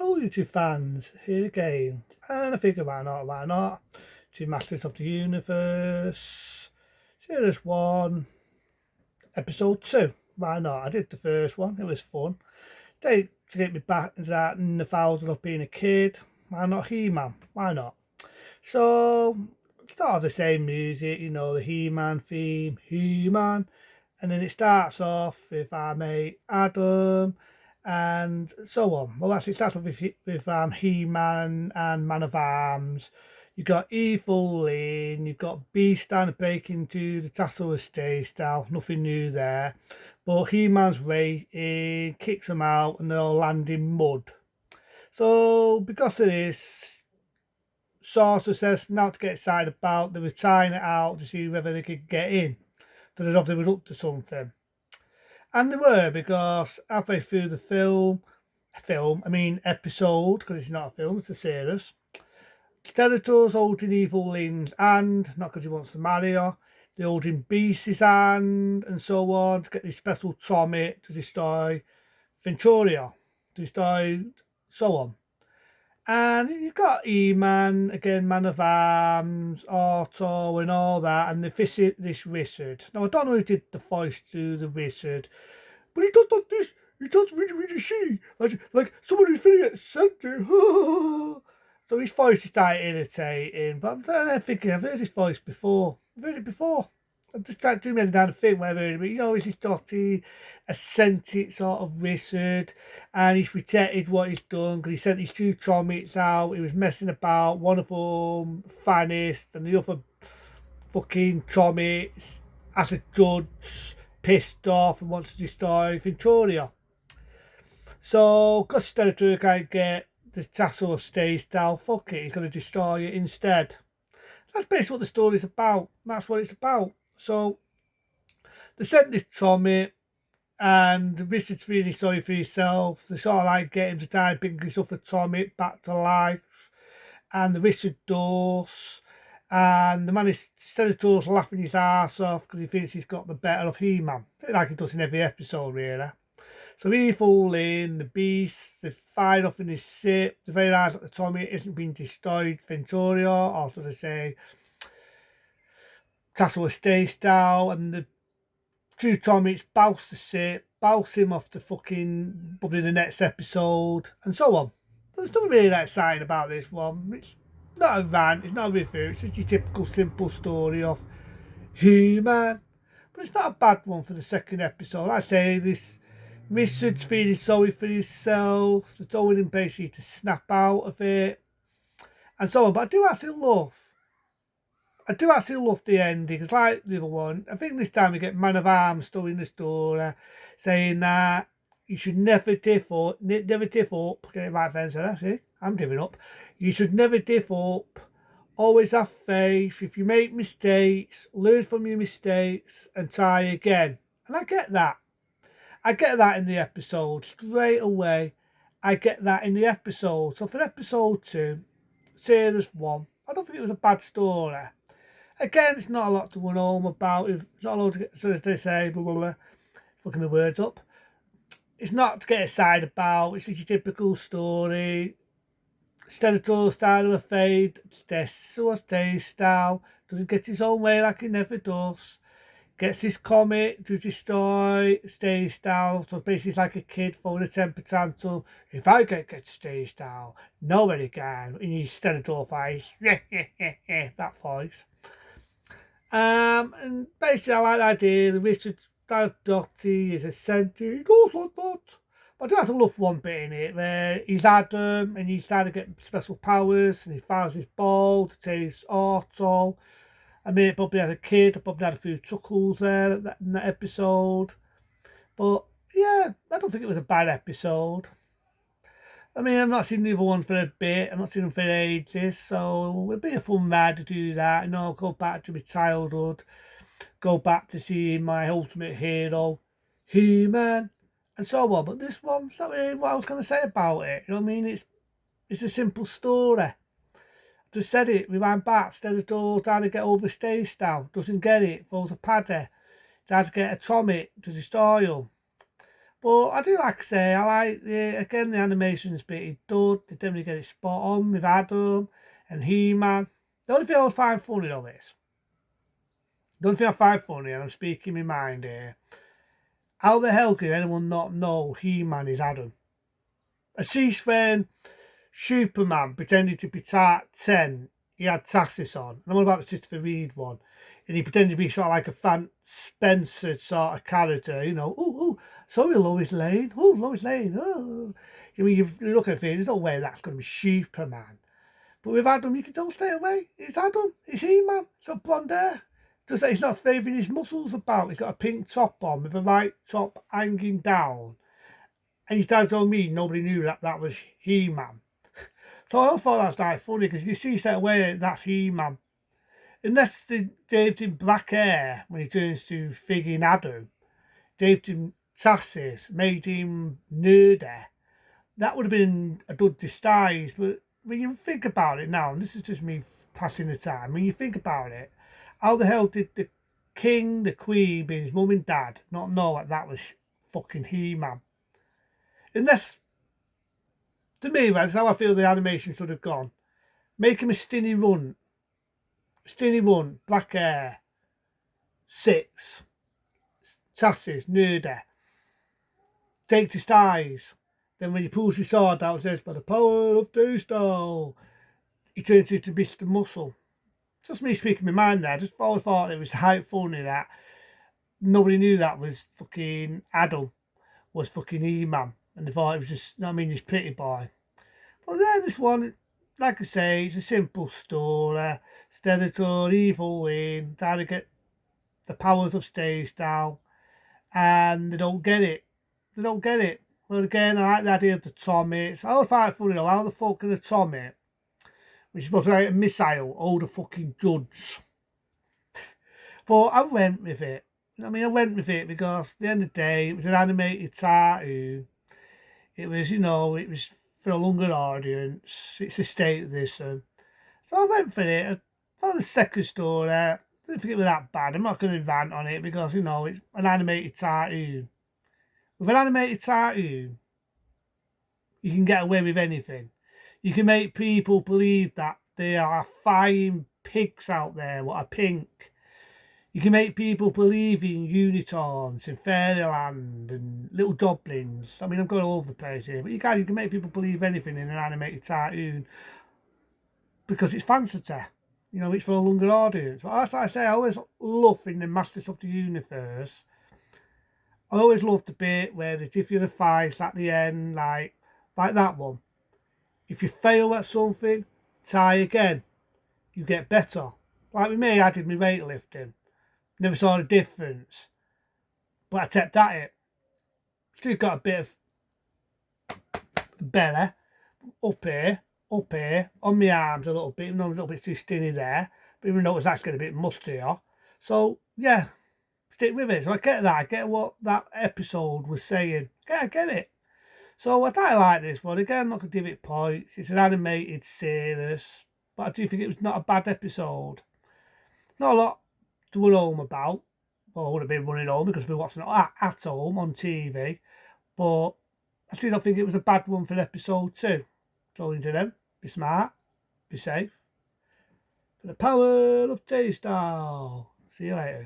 Hello, YouTube fans, here again. And I figure why not? To Masters of the Universe, Series 1, Episode 2. Why not? I did the first one, it was fun. To get me back into that nostalgia of being a kid. Why not He-Man? Why not? So, start of the same music, the He-Man theme, He-Man. And then it starts off with our mate Adam and so on. Well, actually, it starts off with He-Man and Man of Arms. You've got Evil Lyn, you've got Beast trying to break into the Tassel Estate style, nothing new there. But He-Man's racing, kicks them out, and they'll land in mud. So, because of this, Sorcerer says not to get excited about, they were trying it out to see whether they could get in. So they obviously was up to something. And they were, because halfway through the episode, because it's not a film, it's a series, Skeletor's holding Evil Lyn's hand, not because he wants to marry her, they're holding Beast's hand, and so on, to get this special Tommy to destroy Venturia, to destroy so on. And you've got E-Man, again, Man of Arms, Otto, and all that, and they visit this wizard. Now, I don't know who did the voice to the wizard, but he does like this. He does really see, like someone who's feeling eccentric. So his voice is starting irritating, but I'm thinking, I've heard his voice before. I've heard it before. I'm just trying to do me down the thing where I've heard it, but he's this dotty, eccentric sort of wizard, and he's protected what he's done because he sent his two Tromits out. He was messing about, one of them vanished, and the other fucking Tromits as a judge pissed off and wants to destroy Venturia. So, because Skeletor can't get the Tassel of Stays down, fuck it, he's going to destroy it instead. That's basically what the story's about. That's what it's about. So, they sent this Tommy, and Richard's really sorry for himself. They sort of like get him to die, bring his other Tommy back to life. And the Richard does. And the man is Skeletor's laughing his ass off because he thinks he's got the better of He-Man, like he does in every episode, really. So Evil Lyn, the Beast, they fire off in his ship. They realise that the Tommy isn't being destroyed, Venturia, or should I say, Tassel Estate style, and the two Tommys bounce the ship, bounce him off the fucking probably the next episode, and so on. There's nothing really that exciting about this one. It's not a rant, it's not a review, it's just your typical simple story of He-Man. But it's not a bad one for the second episode. Like I say, this Richard's feeling sorry for himself, they're telling him basically to snap out of it, and so on. But I do actually love the ending, because like the other one, I think this time we get Man of Arms still in the story, saying that you should never give up, get it right, Fencer, see, I'm giving up. You should never give up, always have faith. If you make mistakes, learn from your mistakes and try again. And I get that. I get that in the episode straight away. I get that in the episode. So for episode 2, series 1, I don't think it was a bad story. Again, it's not a lot to run home about. It's not a lot to get, so as they say, blah, blah, blah, fucking my words up. It's not to get excited about. It's just your typical story. Skeletor style of a fade. Stay style. Doesn't get his own way like he never does. Gets his comet to destroy Stay style. So basically it's like a kid throwing a temper tantrum. If I get Stay style, nobody can. In his Skeletor face. That voice. And basically I like the idea. The Richard Dotty is eccentric. He goes like that. But I do have to love one bit in it where he's Adam and he's trying to get special powers and he fires his ball to chase Otto. I mean, probably as a kid, I probably had a few chuckles there in that episode. But yeah, I don't think it was a bad episode. I mean, I've not seen the other one for a bit. I've not seen them for ages. So it'd be a fun ride to do that. You know, go back to my childhood. Go back to seeing my ultimate hero, He-Man, and so on. But this one's not really what I was going to say about it. You know what I mean? It's a simple story. Just said it, rewind back, Skeletor trying to get over Stay style, doesn't get it, throws a paddy, tries to get a Tommy to destroy him. But I do like I say, I like again the animation's pretty good. They definitely get it spot on with Adam and He-Man. The only thing I find funny though is, the only thing I find funny, and I'm speaking my mind here, how the hell can anyone not know He-Man is Adam? I see when Superman pretended to be Type 10, he had Tassis on. And I'm on about the Christopher Reed one. And he pretended to be sort of like a Fan Spencer sort of character, you know. Oh, sorry, Lois Lane. Oh, Lois Lane. Oh. I mean, you look at it, there's no way that's going to be Superman. But with Adam, you can don't stay away. It's Adam. It's He-Man. He's got blonde hair. Just that he's not favouring his muscles about. He's got a pink top on with a right top hanging down. And his dad told me nobody knew that was He-Man. So I thought that's quite funny because you see straight away that's He-Man. Unless Dave's in black hair when he turns to Figgy Adam, Dave's in Tassis made him nerdy. That would have been a good disguise. But when you think about it now, and this is just me passing the time, when you think about it, how the hell did the king, the queen, being his mum and dad, not know that was fucking He-Man? Unless, to me, that's how I feel the animation should have gone. Make him a skinny runt, black hair, 6, Tassis, nerdy, take his ties. Then when he pulls his sword out, it says, by the power of T-Style, he turns into Mr. Muscle. It's just me speaking my mind there. I just always thought it was hype funny that nobody knew that was fucking Adam, was fucking He-Man. And they thought it was just, I mean, this pretty boy. But then this one, like I say, it's a simple story. Skeletor, Evil Lyn, trying to get the powers of Stay-Style. And they don't get it. They don't get it. Well, again, I like the idea of the Tommy. I always find it funny though, how the fuck can the Tommy, which is supposed to be like a missile, hold a fucking judge? But I went with it. I mean, I went with it because at the end of the day, it was an animated cartoon. It was, you know, it was for a younger audience. It's a state of this. So I went for it. I thought the second story, I didn't think it was that bad. I'm not going to rant on it because, you know, it's an animated cartoon. With an animated cartoon, you can get away with anything. You can make people believe that there are flying pigs out there what are pink. You can make people believe in unicorns in Fairyland and little goblins. I mean, I'm going all over the place here, but you can make people believe anything in an animated cartoon because it's fantasy. You know, it's for a younger audience. But as I say, I always love in the Masters of the Universe. I always love the bit where they give you the fights at the end, like that one. If you fail at something, try again. You get better. Like with me, I did my weightlifting. Never saw the difference. But I kept at it. Still got a bit of belly up here, on my arms a little bit, even though I'm a little bit too skinny there. But even though it was actually getting a bit mustier. So, yeah, stick with it. So I get that. I get what that episode was saying. I get it. So I don't like this one. Again, I'm not going to give it points. It's an animated series. But I do think it was not a bad episode. Not a lot to run home about. Well, I would have been running home because we were watching it at home on TV. But I still don't think it was a bad one for episode 2. Talking to them. Be smart. Be safe. For the power of T-Style. See you later.